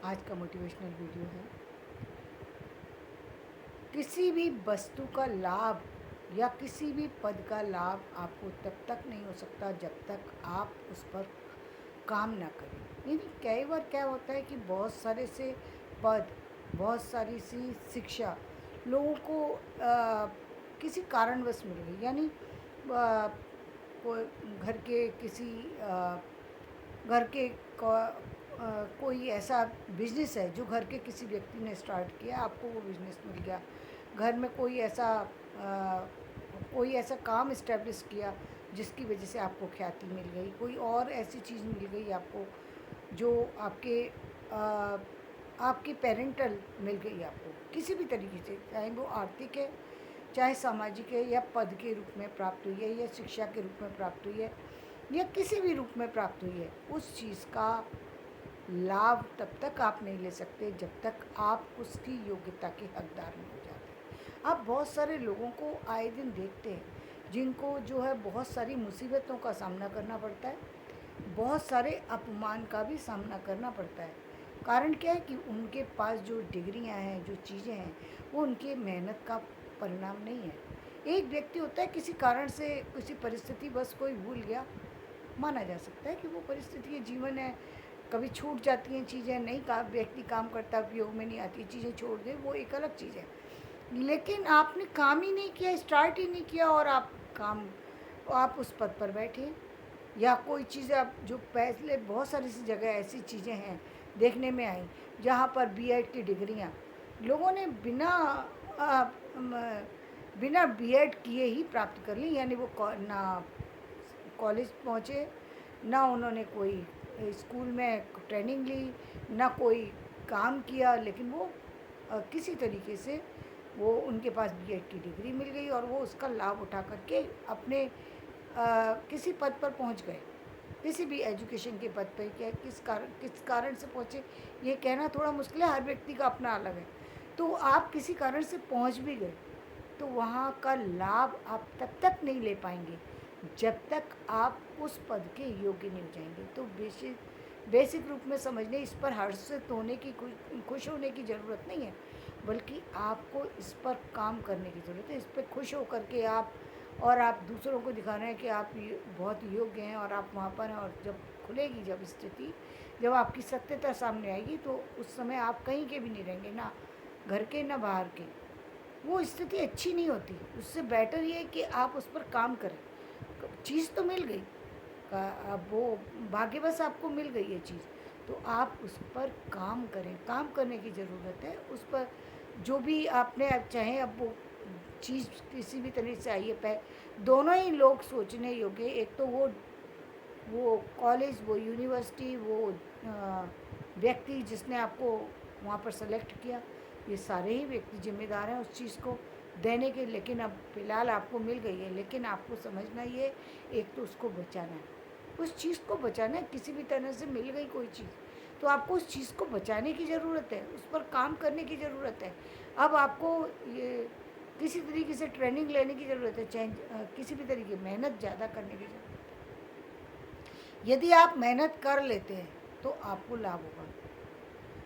आज का motivational video है। किसी भी वस्तु का लाभ या किसी भी पद का लाभ आपको तब तक नहीं हो सकता जब तक आप उस पर काम ना करें। यानी कई बार क्या होता है कि बहुत सारे से पद, बहुत सारी सी शिक्षा लोगों को किसी कारणवश मिल गई। यानी कोई घर के किसी घर के कोई ऐसा बिजनेस है जो घर के किसी व्यक्ति ने स्टार्ट किया, आपको वो बिजनेस मिल गया। घर में कोई ऐसा काम इस्टेब्लिश किया जिसकी वजह से आपको ख्याति मिल गई। कोई और ऐसी चीज़ मिल गई आपको जो आपके पेरेंटल मिल गई आपको किसी भी तरीके से, चाहे वो आर्थिक है, चाहे सामाजिक है, या पद के रूप में प्राप्त हुई है, या शिक्षा के रूप में प्राप्त हुई है, या किसी भी रूप में प्राप्त हुई है। उस चीज़ का लाभ तब तक आप नहीं ले सकते जब तक आप उसकी योग्यता के हकदार नहीं हो जाते। आप बहुत सारे लोगों को आए दिन देखते हैं जिनको जो है बहुत सारी मुसीबतों का सामना करना पड़ता है, बहुत सारे अपमान का भी सामना करना पड़ता है। कारण क्या है कि उनके पास जो डिग्रियां हैं, जो चीज़ें हैं, वो उनकी मेहनत का परिणाम नहीं है। एक व्यक्ति होता है किसी कारण से, किसी परिस्थिति बस कोई भूल गया, माना जा सकता है कि वो परिस्थिति के जीवन है, कभी छूट जाती हैं चीज़ें, नहीं का व्यक्ति काम करता, उपयोग में नहीं आती, चीज़ें छोड़ दे, वो एक अलग चीज़ है। लेकिन आपने काम ही नहीं किया, स्टार्ट ही नहीं किया, और आप उस पद पर बैठे हैं। या कोई चीज़ आप जो पहले बहुत सारी सी जगह ऐसी चीज़ें हैं देखने में आई जहाँ पर बीएड की डिग्रियाँ लोगों ने आ, म, बिना बीएड किए ही प्राप्त कर ली। यानी वो ना कॉलेज पहुँचे, ना उन्होंने कोई स्कूल में ट्रेनिंग ली, ना कोई काम किया, लेकिन वो किसी तरीके से वो उनके पास बीएड की डिग्री मिल गई और वो उसका लाभ उठा करके अपने किसी पद पर पहुंच गए। किसी भी एजुकेशन के पद पर क्या किस कारण से पहुँचे ये कहना थोड़ा मुश्किल है, हर व्यक्ति का अपना अलग है। तो आप किसी कारण से पहुंच भी गए तो वहाँ का लाभ आप तब तक नहीं ले पाएंगे जब तक आप उस पद के योग्य नहीं हो जाएंगे। तो बेसिक रूप में समझने, इस पर हर्षित होने की, खुश होने की ज़रूरत नहीं है, बल्कि आपको इस पर काम करने की ज़रूरत है। इस पर खुश होकर के आप दूसरों को दिखा रहे हैं कि आप बहुत योग्य हैं और आप वहाँ पर हैं। और जब खुलेगी, जब स्थिति, जब आपकी सत्यता सामने आएगी, तो उस समय आप कहीं के भी नहीं रहेंगे, ना घर के ना बाहर के। वो स्थिति अच्छी नहीं होती। उससे बेटर ये है कि आप उस पर काम करें। चीज़ तो मिल गई, अब वो भाग्यवश आपको मिल गई ये चीज़, तो आप उस पर काम करें। काम करने की ज़रूरत है उस पर। जो भी आपने, अब चाहे अब वो चीज़ किसी भी तरह से आई है, दोनों ही लोग सोचने योग्य। एक तो वो कॉलेज, वो यूनिवर्सिटी, वो व्यक्ति जिसने आपको वहाँ पर सेलेक्ट किया, ये सारे ही व्यक्ति जिम्मेदार हैं उस चीज़ को देने के। लेकिन अब फ़िलहाल आपको मिल गई है, लेकिन आपको समझना ये, एक तो उसको बचाना है, उस चीज़ को बचाना है। किसी भी तरह से मिल गई कोई चीज़, तो आपको उस चीज़ को बचाने की ज़रूरत है, उस पर काम करने की ज़रूरत है। अब आपको ये किसी तरीके से ट्रेनिंग लेने की ज़रूरत है, चाहे किसी भी तरीके मेहनत ज़्यादा करने की ज़रूरत है। यदि आप मेहनत कर लेते हैं तो आपको लाभ होगा।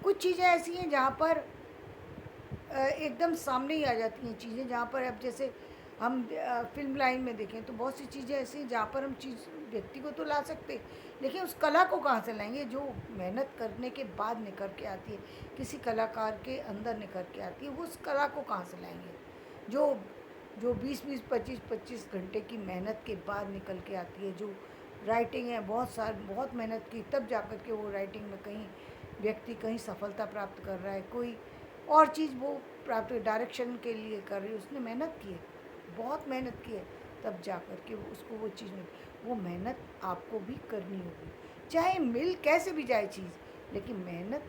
कुछ चीज़ें ऐसी हैं जहाँ पर एकदम सामने ही आ जाती हैं चीज़ें, जहाँ पर अब जैसे हम फिल्म लाइन में देखें तो बहुत सी चीज़ें ऐसी हैं जहाँ पर हम चीज़ व्यक्ति को तो ला सकते, लेकिन उस कला को कहाँ से लाएंगे जो मेहनत करने के बाद निकल के आती है, किसी कलाकार के अंदर निकल के आती है। वो उस कला को कहाँ से लाएंगे जो जो 20-20, 25-25 घंटे की मेहनत के बाद निकल के आती है। जो राइटिंग है, बहुत मेहनत की तब जा कर के वो राइटिंग में कहीं व्यक्ति कहीं सफलता प्राप्त कर रहा है, कोई और चीज़ वो प्राप्त डायरेक्शन के लिए कर रही है, उसने मेहनत की है, बहुत मेहनत की है, तब जा कर के उसको वो चीज़ मिली। वो मेहनत आपको भी करनी होगी, चाहे मिल कैसे भी जाए चीज़, लेकिन मेहनत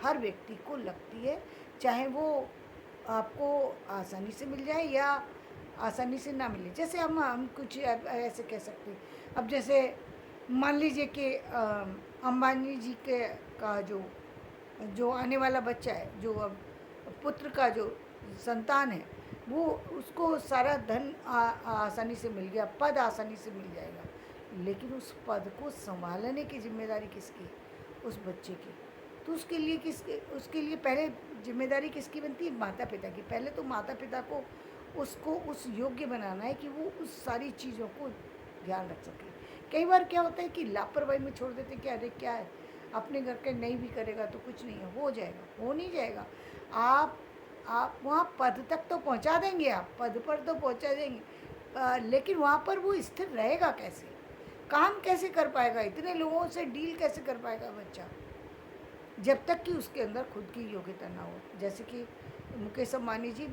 हर व्यक्ति को लगती है, चाहे वो आपको आसानी से मिल जाए या आसानी से ना मिले। जैसे हम कुछ ऐसे कह सकते हैं, अब जैसे मान लीजिए कि अंबानी जी के का जो आने वाला बच्चा है, जो अब पुत्र का जो संतान है, वो उसको सारा धन आसानी से मिल गया, पद आसानी से मिल जाएगा, लेकिन उस पद को संभालने की जिम्मेदारी किसकी है? उस बच्चे की। तो उसके लिए पहले जिम्मेदारी किसकी बनती है? माता पिता की। पहले तो माता पिता को उसको उस योग्य बनाना है कि वो उस सारी चीज़ों को ध्यान रख सके। कई बार क्या होता है कि लापरवाही में छोड़ देते हैं कि अरे क्या है, अपने घर के नहीं भी करेगा तो कुछ नहीं है, हो जाएगा, हो नहीं जाएगा। आप आप वहाँ पद तक तो पहुँचा देंगे, आप पद पर तो पहुँचा देंगे, लेकिन वहाँ पर वो स्थिर रहेगा कैसे? काम कैसे कर पाएगा? इतने लोगों से डील कैसे कर पाएगा बच्चा? जब तक कि उसके अंदर खुद की योग्यता ना हो। जैसे कि मुकेश अम्बानी जी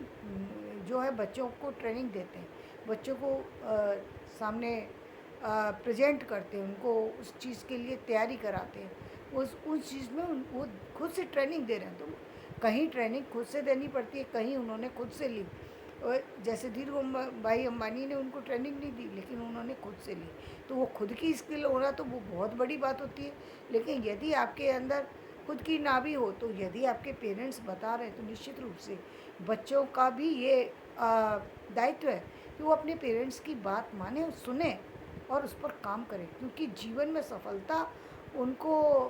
जो है बच्चों को ट्रेनिंग देते हैं, बच्चों को सामने प्रेजेंट करते हैं, उनको उस चीज़ के लिए तैयारी कराते हैं, उस चीज़ में वो खुद से ट्रेनिंग दे रहे हैं। तो कहीं ट्रेनिंग खुद से देनी पड़ती है, कहीं उन्होंने खुद से ली। और जैसे धीरू भाई अम्बानी ने उनको ट्रेनिंग नहीं दी, लेकिन उन्होंने खुद से ली। तो वो खुद की स्किल होना तो वो बहुत बड़ी बात होती है। लेकिन यदि आपके अंदर खुद की ना भी हो, तो यदि आपके पेरेंट्स बता रहे हैं तो निश्चित रूप से बच्चों का भी ये दायित्व है कि वो अपने पेरेंट्स की बात माने और सुने और उस पर काम करें, क्योंकि जीवन में सफलता उनको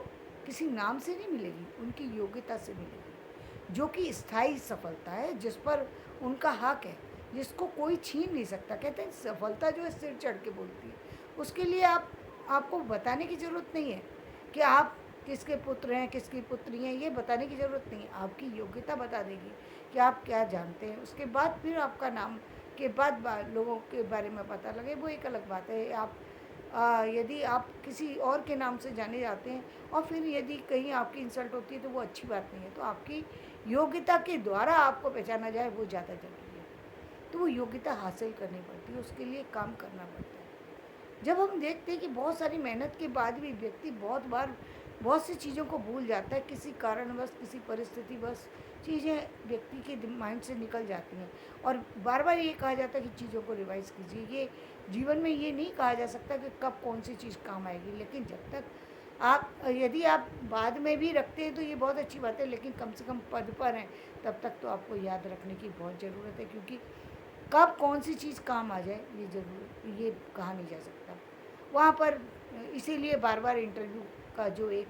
किसी नाम से नहीं मिलेगी, उनकी योग्यता से मिलेगी, जो कि स्थायी सफलता है, जिस पर उनका हक है, जिसको कोई छीन नहीं सकता। कहते हैं सफलता जो है सिर चढ़ के बोलती है। उसके लिए आपको बताने की ज़रूरत नहीं है कि आप किसके पुत्र हैं, किसकी पुत्री हैं, ये बताने की ज़रूरत नहीं है। आपकी योग्यता बता देगी कि आप क्या जानते हैं। उसके बाद फिर आपका नाम के बाद लोगों के बारे में पता लगे, वो एक अलग बात है। आप यदि आप किसी और के नाम से जाने जाते हैं और फिर यदि कहीं आपकी इंसल्ट होती है तो वो अच्छी बात नहीं है। तो आपकी योग्यता के द्वारा आपको पहचाना जाए, वो ज़्यादा ज़रूरी है। तो वो योग्यता हासिल करनी पड़ती है, उसके लिए काम करना पड़ता है। जब हम देखते हैं कि बहुत सारी मेहनत के बाद भी व्यक्ति बहुत बार बहुत सी चीज़ों को भूल जाता है, किसी कारणवश, किसी परिस्थितिवश चीज़ें व्यक्ति के माइंड से निकल जाती हैं, और बार बार ये कहा जाता है कि चीज़ों को रिवाइज कीजिए। ये जीवन में ये नहीं कहा जा सकता कि कब कौन सी चीज़ काम आएगी, लेकिन जब तक यदि आप बाद में भी रखते हैं तो ये बहुत अच्छी बात है, लेकिन कम से कम पद पर हैं तब तक तो आपको याद रखने की बहुत ज़रूरत है, क्योंकि कब कौन सी चीज़ काम आ जाए ये कहा नहीं जा सकता। वहाँ पर इसीलिए बार बार इंटरव्यू का जो एक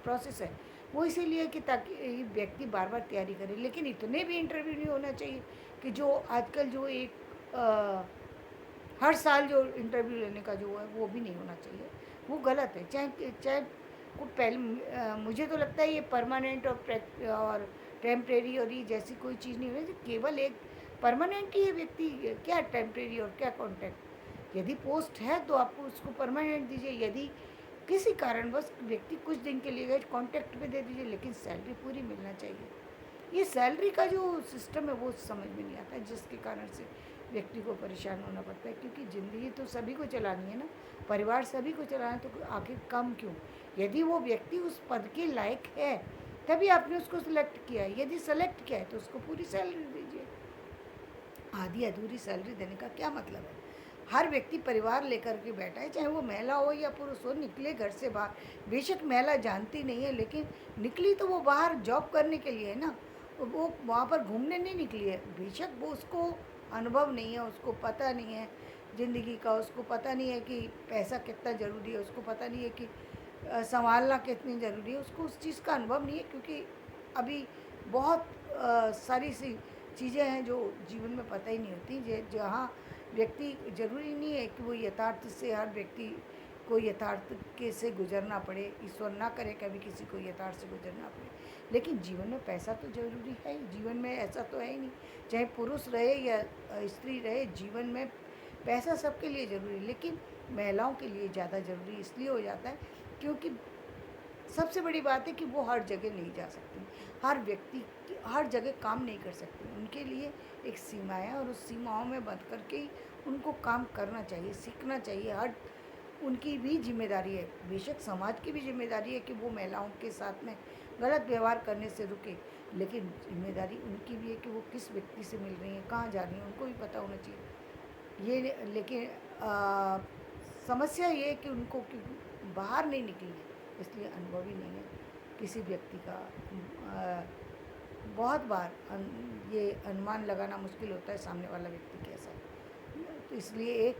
प्रोसेस है वो इसीलिए कि ताकि ये व्यक्ति बार बार तैयारी करे। लेकिन इतने भी इंटरव्यू नहीं होना चाहिए कि जो आजकल जो एक हर साल जो इंटरव्यू लेने का जो है वो भी नहीं होना चाहिए, वो गलत है। चाहे चाहे को पहले मुझे तो लगता है ये परमानेंट और टेम्परेरी और ये जैसी कोई चीज़ नहीं होनी चाहिए। केवल एक परमानेंट ही है व्यक्ति, क्या टेम्परेरी और क्या कॉन्ट्रैक्ट। यदि पोस्ट है तो आपको उसको परमानेंट दीजिए, यदि किसी कारणवश व्यक्ति कुछ दिन के लिए गए कॉन्ट्रैक्ट पे दे दीजिए, लेकिन सैलरी पूरी मिलना चाहिए। ये सैलरी का जो सिस्टम है वो समझ में नहीं आता है, जिसके कारण से व्यक्ति को परेशान होना पड़ता है, क्योंकि ज़िंदगी तो सभी को चलानी है ना, परिवार सभी को चलाना है, तो आखिर कम क्यों? यदि वो व्यक्ति उस पद के लायक है तभी आपने उसको सिलेक्ट किया है, यदि सेलेक्ट किया है तो उसको पूरी सैलरी दीजिए। आधी अधूरी सैलरी देने का क्या मतलब है? हर व्यक्ति परिवार लेकर के बैठा है, चाहे वो महिला हो या पुरुष हो, निकले घर से बाहर। बेशक महिला जानती नहीं है, लेकिन निकली तो वो बाहर जॉब करने के लिए है ना, वो वहाँ पर घूमने नहीं निकली है। बेशक वो उसको अनुभव नहीं है, उसको पता नहीं है ज़िंदगी का, उसको पता नहीं है कि पैसा कितना ज़रूरी है, उसको पता नहीं है कि संभालना कितनी ज़रूरी है, उसको उस चीज़ का अनुभव नहीं है, क्योंकि अभी बहुत सारी सी चीज़ें हैं जो जीवन में पता ही नहीं होती, जहाँ व्यक्ति ज़रूरी नहीं है कि वो यथार्थ से हर व्यक्ति को यथार्थ के से गुजरना पड़े। ईश्वर ना करे कभी किसी को यथार्थ से गुजरना पड़े, लेकिन जीवन में पैसा तो ज़रूरी है ही। जीवन में ऐसा तो है ही नहीं, चाहे पुरुष रहे या स्त्री रहे, जीवन में पैसा सबके लिए ज़रूरी है, लेकिन महिलाओं के लिए ज़्यादा ज़रूरी इसलिए हो जाता है क्योंकि सबसे बड़ी बात है कि वो हर जगह नहीं जा सकती, हर व्यक्ति हर जगह काम नहीं कर सकती। उनके लिए एक सीमा है और उस सीमाओं में बंध करके ही उनको काम करना चाहिए, सीखना चाहिए। हर उनकी भी जिम्मेदारी है, बेशक समाज की भी जिम्मेदारी है कि वो महिलाओं के साथ में गलत व्यवहार करने से रुके, लेकिन जिम्मेदारी उनकी भी है कि वो किस व्यक्ति से मिल रही हैं, कहाँ जा रही हैं, उनको भी पता होना चाहिए। लेकिन समस्या ये है कि उनको बाहर नहीं निकली है, इसलिए अनुभव ही नहीं है किसी व्यक्ति का। बहुत बार ये अनुमान लगाना मुश्किल होता है सामने वाला व्यक्ति कैसा है। तो इसलिए एक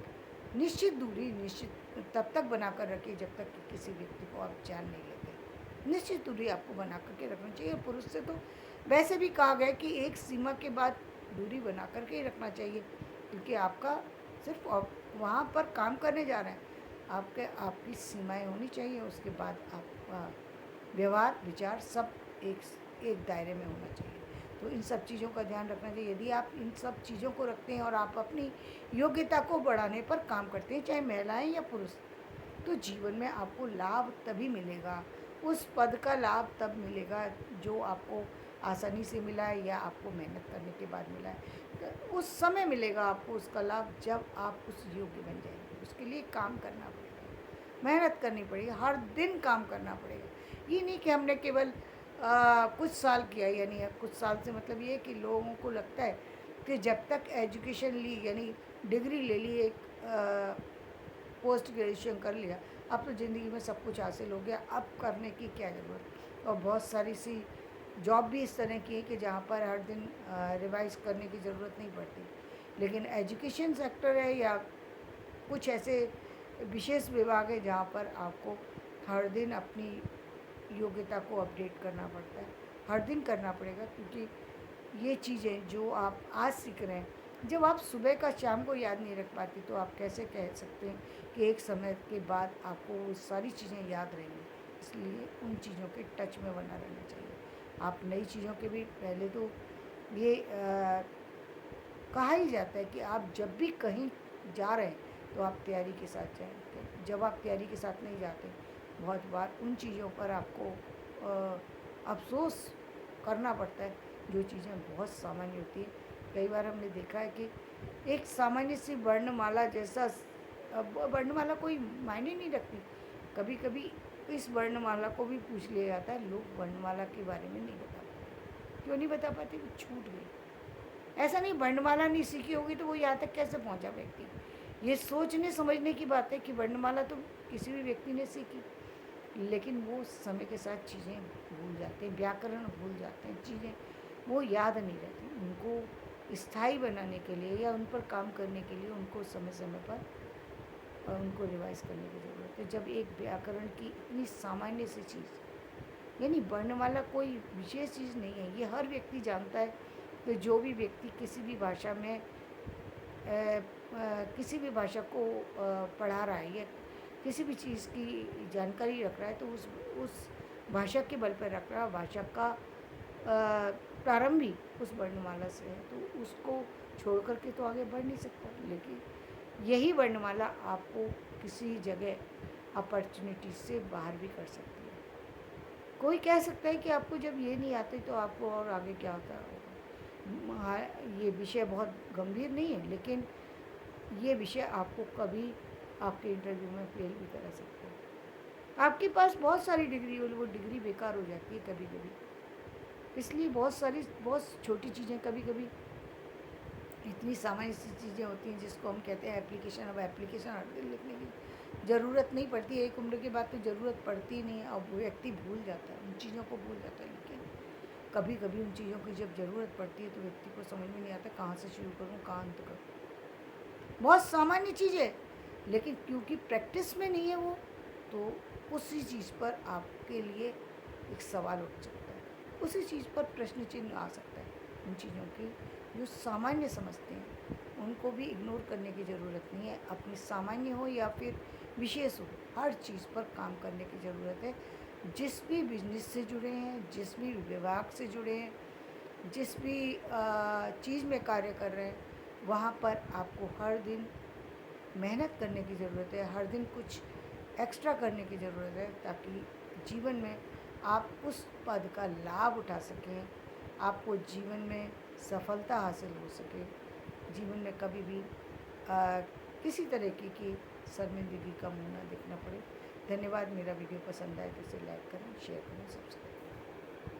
निश्चित दूरी निश्चित तब तक बना कर रखिए जब तक कि किसी व्यक्ति को आप जान नहीं लेते। निश्चित दूरी आपको बना करके रखना चाहिए। पुरुष से तो वैसे भी कहा गया है कि एक सीमा के बाद दूरी बना करके ही रखना चाहिए, क्योंकि आपका सिर्फ वहाँ पर काम करने जा रहे हैं, आपकी सीमाएं होनी चाहिए। उसके बाद आपका व्यवहार विचार सब एक दायरे में होना चाहिए। तो इन सब चीज़ों का ध्यान रखना चाहिए। यदि आप इन सब चीज़ों को रखते हैं और आप अपनी योग्यता को बढ़ाने पर काम करते हैं, चाहे महिलाएं या पुरुष, तो जीवन में आपको लाभ तभी मिलेगा, उस पद का लाभ तब मिलेगा जो आपको आसानी से मिला है या आपको मेहनत करने के बाद मिला है। तो उस समय मिलेगा आपको उसका लाभ जब आप उस योग्य बन जाएंगे। उसके लिए काम करना पड़ेगा, मेहनत करनी पड़ेगी, हर दिन काम करना पड़ेगा। ये नहीं कि हमने केवल कुछ साल किया, यानी कुछ साल से मतलब ये कि लोगों को लगता है कि जब तक एजुकेशन ली, यानी डिग्री ले ली, एक पोस्ट ग्रेजुएशन कर लिया, अब तो ज़िंदगी में सब कुछ हासिल हो गया, अब करने की क्या ज़रूरत। और बहुत सारी सी जॉब भी इस तरह की है कि जहाँ पर हर दिन रिवाइज करने की ज़रूरत नहीं पड़ती। लेकिन एजुकेशन सेक्टर है या कुछ ऐसे विशेष विभाग है जहाँ पर आपको हर दिन अपनी योग्यता को अपडेट करना पड़ता है, हर दिन करना पड़ेगा। क्योंकि ये चीज़ें जो आप आज सीख रहे हैं, जब आप सुबह का शाम को याद नहीं रख पाती, तो आप कैसे कह सकते हैं कि एक समय के बाद आपको वो सारी चीज़ें याद रहेंगी। इसलिए उन चीज़ों के टच में बना रहना चाहिए। आप नई चीज़ों के भी पहले तो ये कहा ही जाता है कि आप जब भी कहीं जा रहे हैं तो आप तैयारी के साथ जाएं। जब आप तैयारी के साथ नहीं जाते, बहुत बार उन चीज़ों पर आपको अफसोस करना पड़ता है जो चीज़ें बहुत सामान्य होती है। कई बार हमने देखा है कि एक सामान्य सी वर्णमाला जैसा वर्णमाला कोई मायने नहीं रखती। कभी कभी इस वर्णमाला को भी पूछ लिया जाता है, लोग वर्णमाला के बारे में नहीं बता पाते। क्यों नहीं बता पाते? वो छूट गई। ऐसा नहीं, वर्णमाला नहीं सीखी होगी तो वो यहाँ तक कैसे पहुँचा व्यक्ति। ये सोचने समझने की बात है कि वर्णमाला तो किसी भी व्यक्ति ने सीखी, लेकिन वो समय के साथ चीज़ें भूल जाते हैं, व्याकरण भूल जाते हैं, चीज़ें वो याद नहीं रहती। उनको स्थायी बनाने के लिए या उन पर काम करने के लिए उनको समय समय पर उनको रिवाइज करने की ज़रूरत है। जब एक व्याकरण की इतनी सामान्य सी चीज़, यानी वर्णमाला कोई विशेष चीज़ नहीं है, ये हर व्यक्ति जानता है कि जो भी व्यक्ति किसी भी भाषा में किसी भी भाषा को पढ़ा रहा है या किसी भी चीज़ की जानकारी रख रहा है, तो उस भाषा के बल पर रख रहा है। भाषा का प्रारंभ ही उस वर्णमाला से है, तो उसको छोड़ करके तो आगे बढ़ नहीं सकता। लेकिन यही वर्णमाला आपको किसी जगह अपॉर्चुनिटी से बाहर भी कर सकती है। कोई कह सकता है कि आपको जब ये नहीं आते तो आपको और आगे क्या होता होगा। ये विषय बहुत गंभीर नहीं है, लेकिन ये विषय आपको कभी आपके इंटरव्यू में फेल भी करा सकता है। आपके पास बहुत सारी डिग्री हो, वो डिग्री बेकार हो जाती है कभी कभी। इसलिए बहुत छोटी चीज़ें कभी कभी इतनी सामान्य सी चीज़ें होती हैं जिसको हम कहते हैं एप्लीकेशन। अब एप्लीकेशन हर दिन लिखने की ज़रूरत नहीं पड़ती है, एक उम्र के बाद तो ज़रूरत पड़ती ही नहीं है। अब व्यक्ति भूल जाता है, उन चीज़ों को भूल जाता है। लेकिन कभी कभी उन चीज़ों की जब ज़रूरत पड़ती है तो व्यक्ति को समझ में नहीं आता कहाँ से शुरू करूँ, कहाँ अंत करूँ। बहुत सामान्य चीज़ है, लेकिन क्योंकि प्रैक्टिस में नहीं है वो, तो उसी चीज़ पर आपके लिए एक सवाल उठ सकता है, उसी चीज़ पर प्रश्न चिन्ह आ सकता है। उन चीज़ों की जो सामान्य समझते हैं उनको भी इग्नोर करने की ज़रूरत नहीं है। अपनी सामान्य हो या फिर विशेष हो, हर चीज़ पर काम करने की ज़रूरत है। जिस भी बिजनेस से जुड़े हैं, जिस भी विभाग से जुड़े हैं, जिस भी चीज़ में कार्य कर रहे हैं, वहाँ पर आपको हर दिन मेहनत करने की ज़रूरत है, हर दिन कुछ एक्स्ट्रा करने की ज़रूरत है, ताकि जीवन में आप उस पद का लाभ उठा सकें, आपको जीवन में सफलता हासिल हो सके, जीवन में कभी भी किसी तरह की शर्मिंदगी का मुँह ना देखना पड़े। धन्यवाद। मेरा वीडियो पसंद आए तो इसे लाइक करें, शेयर करें, सब्सक्राइब